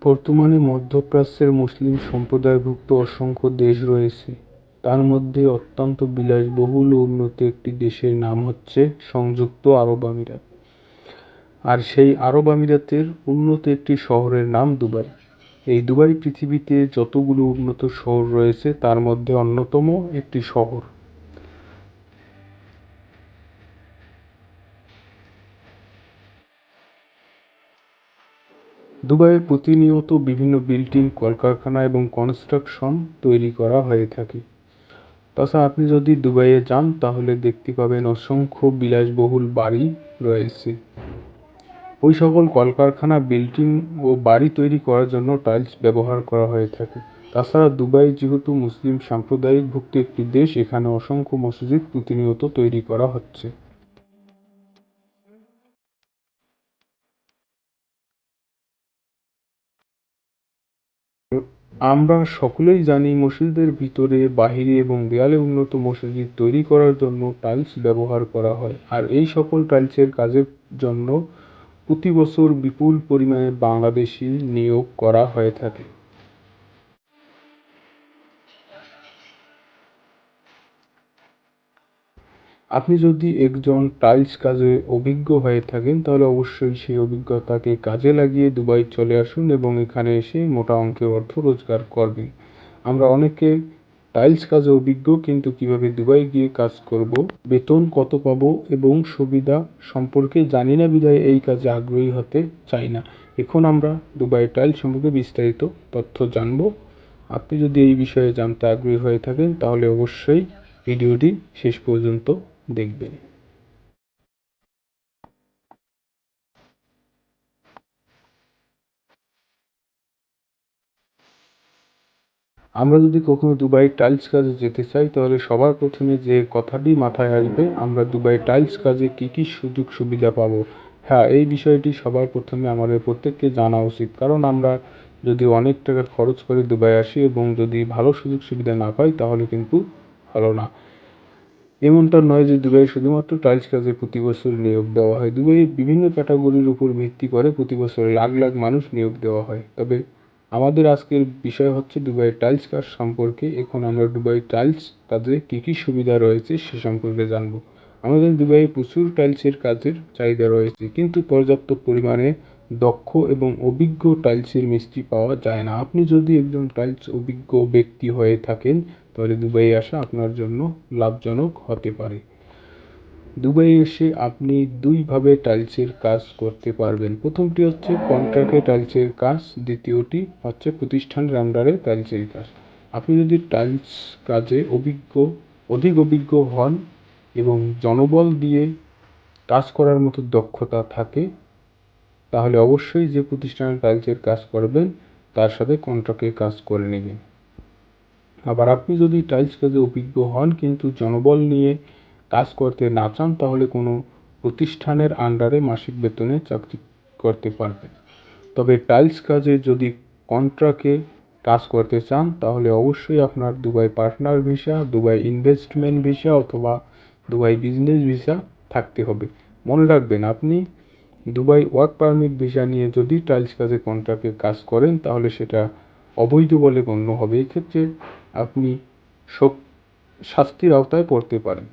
বর্তমানে মধ্যপ্রাচ্যের মুসলিম সম্প্রদায়ভুক্ত অসংখ্য দেশ রয়েছে। তার মধ্যে অত্যন্ত বিলাসবহুল ও উন্নত একটি দেশের নাম হচ্ছে সংযুক্ত আরব আমিরাত। আর সেই আরব আমিরাতের উন্নত একটি শহরের নাম দুবাই। এই দুবাই পৃথিবীতে যতগুলো উন্নত শহর রয়েছে তার মধ্যে অন্যতম একটি শহর। দুবাইয়ে প্রতিনিয়ত বিভিন্ন বিল্ডিং, কলকারখানা এবং কনস্ট্রাকশন তৈরি করা হয়ে থাকে। তাছাড়া আপনি যদি দুবাইয়ে যান তাহলে দেখতে পাবেন অসংখ্য বিলাসবহুল বাড়ি রয়েছে। ওই সকল কলকারখানা, বিল্ডিং ও বাড়ি তৈরি করার জন্য টাইলস ব্যবহার করা হয়ে থাকে। তাছাড়া দুবাই যেহেতু মুসলিম সাম্প্রদায়িকভুক্ত একটি দেশ, এখানে অসংখ্য মসজিদ প্রতিনিয়ত তৈরি করা হচ্ছে। আমরা সকলেই জানি মসজিদের ভিতরে, বাহিরে এবং দেয়ালে উন্নত মসজিদ তৈরি করার জন্য টাইলস ব্যবহার করা হয়। আর এই সকল টাইলসের কাজের জন্য প্রতি বছর বিপুল পরিমাণে বাংলাদেশি নিয়োগ করা হয়ে থাকে। আপনি যদি একজন টাইলস কাজে অভিজ্ঞ হয়ে থাকেন তাহলে অবশ্যই সেই অভিজ্ঞতাকে কাজে লাগিয়ে দুবাই চলে আসুন এবং এখানে এসে মোটা অঙ্কের অর্থ রোজগার করবেন। আমরা অনেকে টাইলস কাজে অভিজ্ঞ, কিন্তু কিভাবে দুবাই গিয়ে কাজ করব, বেতন কত পাবো এবং সুবিধা সম্পর্কে জানি না বিধায় এই কাজে আগ্রহী হতে চাই না। এখন আমরা দুবাই টাইলস সম্পর্কে বিস্তারিত তথ্য জানব। আপনি যদি এই বিষয়ে জানতে আগ্রহী হয়ে থাকেন তাহলে অবশ্যই ভিডিওটি শেষ পর্যন্ত দেখবেন। আমরা যদি কখনো দুবাই টাইলস কাজে যেতে চাই তাহলে সবার প্রথমে যে কথাটি মাথায় আসবে, আমরা দুবাই টাইলস কাজে কি কি সুযোগ সুবিধা পাবো। হ্যাঁ, এই বিষয়টি সবার প্রথমে আমাদের প্রত্যেককে জানা উচিত, কারণ আমরা যদি অনেক টাকা খরচ করে দুবাই আসি এবং যদি ভালো সুযোগ সুবিধা না পাই তাহলে কিন্তু ভালো না। এমনটা নয় যে দুবাইয়ে শুধুমাত্র টাইলস কাজে প্রতি বছর নিয়োগ দেওয়া হয়। দুবাইয়ে বিভিন্ন ক্যাটাগরির উপর ভিত্তি করে প্রতি বছর লাখ লাখ মানুষ নিয়োগ দেওয়া হয়। তবে আমাদের আজকের বিষয় হচ্ছে দুবাই টাইলস কাজ সম্পর্কে। এখন আমরা দুবাই টাইলস কাজে কী কী সুবিধা রয়েছে সে সম্পর্কে জানব। আমাদের দুবাইয়ে প্রচুর টাইলসের কাজের চাহিদা রয়েছে, কিন্তু পর্যাপ্ত পরিমাণে দক্ষ এবং অভিজ্ঞ টাইলসের মিস্ত্রি পাওয়া যায় না। আপনি যদি একজন টাইলস অভিজ্ঞ ব্যক্তি হয়ে থাকেন তাহলে দুবাইয়ে আসা আপনার জন্য লাভজনক হতে পারে। দুবাই এসে আপনি দুইভাবে টাইলসের কাজ করতে পারবেন। প্রথমটি হচ্ছে কন্ট্রাক্টে টাইলসের কাজ, দ্বিতীয়টি হচ্ছে প্রতিষ্ঠানের আন্ডারে টাইলসের কাজ। আপনি যদি টাইলস কাজে অধিক অভিজ্ঞ হন এবং জনবল দিয়ে কাজ করার মতো দক্ষতা থাকে তাহলে অবশ্যই যে প্রতিষ্ঠানে টাইলসের কাজ করবেন তার সাথে কন্ট্রাক্টে কাজ করে নেবেন। আবার আপনি যদি টাইলস কাজে অভিজ্ঞ হন কিন্তু জনবল নিয়ে কাজ করতে না চান তাহলে কোনো প্রতিষ্ঠানের আন্ডারে মাসিক বেতনে চাকরি করতে পারবেন। তবে টাইলস কাজে যদি কন্ট্রাক্টে কাজ করতে চান তাহলে অবশ্যই আপনার Dubai partner visa, Dubai investment visa অথবা দুবাই বিজনেস ভিসা থাকতে হবে। মনে রাখবেন, আপনি দুবাই ওয়ার্ক পারমিট ভিসা নিয়ে যদি টাইলস কাজে কন্ট্রাক্টে কাজ করেন তাহলে সেটা অবৈধ বলে গণ্য হবে। এক্ষেত্রে আপনি শাস্তির আওতায় পড়তে পারেন।